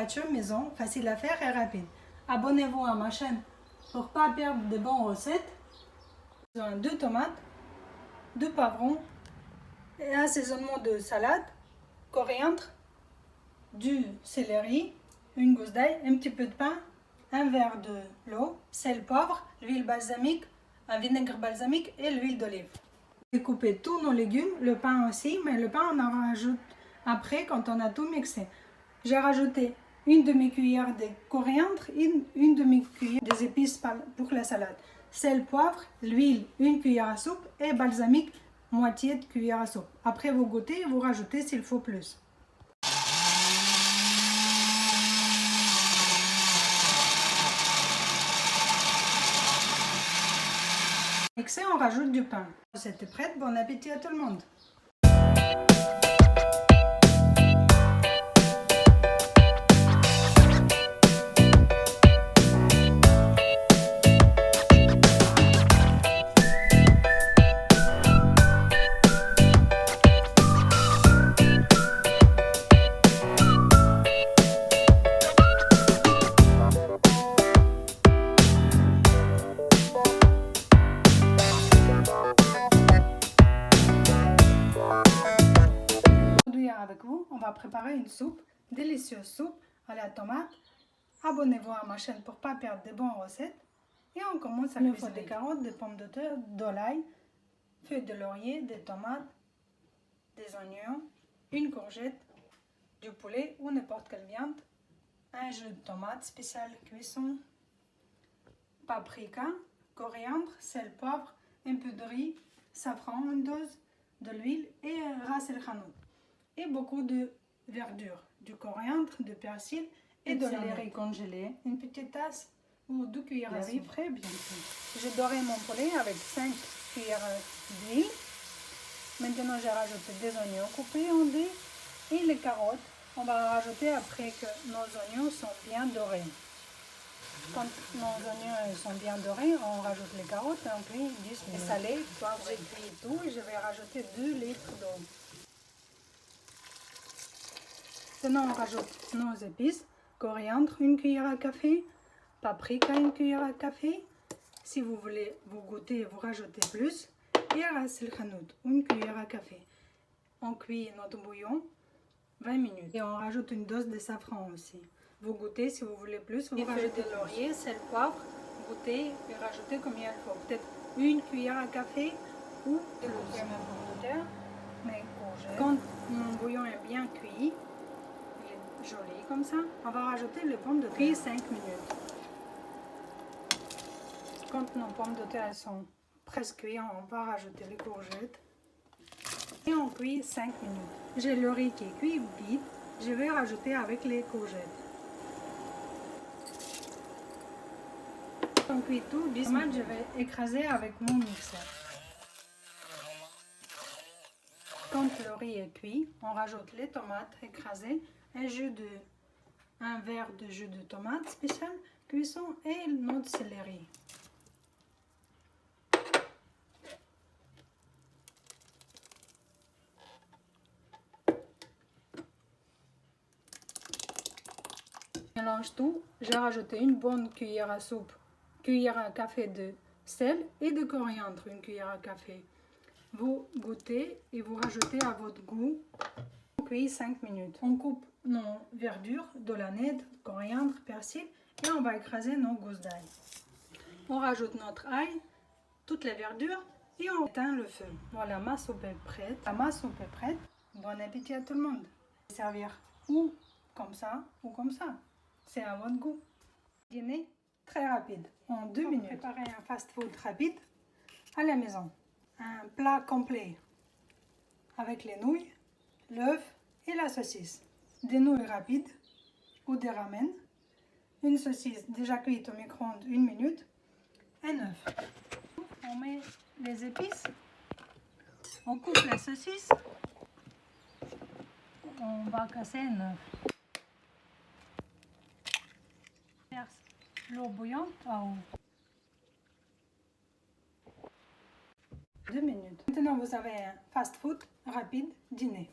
nourriture maison, facile à faire et rapide. Abonnez-vous à ma chaîne pour ne pas perdre de bonnes recettes. Besoin de tomates, de poivrons, et assaisonnement de salade, coriandre, du céleri, une gousse d'ail, un petit peu de pain, un verre de l'eau, sel, poivre, l'huile balsamique, un vinaigre balsamique et l'huile d'olive. Découper tous nos légumes, le pain aussi, mais le pain on en rajoute après quand on a tout mixé. J'ai rajouté une demi-cuillère de coriandre, une demi-cuillère des épices pour la salade. Sel, poivre, l'huile, une cuillère à soupe et balsamique, moitié de cuillère à soupe. Après vous goûtez et vous rajoutez s'il faut plus. Mixé, on rajoute du pain. C'était prêt, bon appétit à tout le monde. Avec vous, on va préparer une soupe, délicieuse soupe à la tomate. Abonnez-vous à ma chaîne pour ne pas perdre de bonnes recettes. Et on commence avec des carottes, des pommes de terre, de l'ail, feuilles de laurier, des tomates, des oignons, une courgette, du poulet ou n'importe quelle viande, un jus de tomate spécial cuisson, paprika, coriandre, sel, poivre, un peu de riz, safran, une dose de l'huile et ras el hanout. Et beaucoup de verdure, du coriandre, du persil et de céleri congelé, une petite tasse ou 2 cuillères à soupe frais bien sûr. J'ai doré mon poulet avec 5 cuillères d'huile. Maintenant j'ai rajouté des oignons coupés en dés et les carottes. On va rajouter après que nos oignons sont bien dorés. Quand nos oignons sont bien dorés, on rajoute les carottes et on cuit 10 minutes. Salé, poivre, j'ai cuit tout et je vais rajouter 2 litres d'eau. Maintenant, on rajoute nos épices, coriandre, une cuillère à café, paprika, une cuillère à café. Si vous voulez vous goûter, vous rajoutez plus. Et ras el hanout, une cuillère à café. On cuit notre bouillon 20 minutes. Et on rajoute une dose de safran aussi. Vous goûtez si vous voulez plus. Vous rajoutez de laurier, sel, poivre, goûtez et rajoutez combien il faut. Peut-être une cuillère à café ou de pomme de terre. Mais quand mon bouillon est bien cuit, joli comme ça, on va rajouter les pommes de terre 5 minutes. Quand nos pommes de terre sont presque cuites, on va rajouter les courgettes et on cuit 5 minutes. J'ai le riz qui est cuit vite, je vais rajouter avec les courgettes. On cuit tout 10 minutes, je vais écraser avec mon mixeur. Quand le riz est cuit, on rajoute les tomates écrasées, un verre de jus de tomate spécial cuisson et notre céleri. Mélange tout. J'ai rajouté une bonne cuillère à soupe, cuillère à café de sel et de coriandre, une cuillère à café. Vous goûtez et vous rajoutez à votre goût. On cuit 5 minutes. On coupe nos verdures, de la nette, coriandre, persil et on va écraser nos gousses d'ail. On rajoute notre ail, toutes les verdures et on éteint le feu. Voilà, ma soupe est prête. Ma soupe est prête. Bon appétit à tout le monde. Servir ou comme ça ou comme ça. C'est à votre goût. Dîner très rapide, en 2 minutes. Préparer un fast-food rapide à la maison. Un plat complet avec les nouilles, l'œuf et la saucisse. Des nouilles rapides ou des ramen. Une saucisse déjà cuite au micro-ondes 1 minute. Un œuf. On met les épices. On coupe la saucisse. On va casser un œuf. Verse l'eau bouillante en haut. 2 minutes. Maintenant, vous avez un fast-food rapide dîner.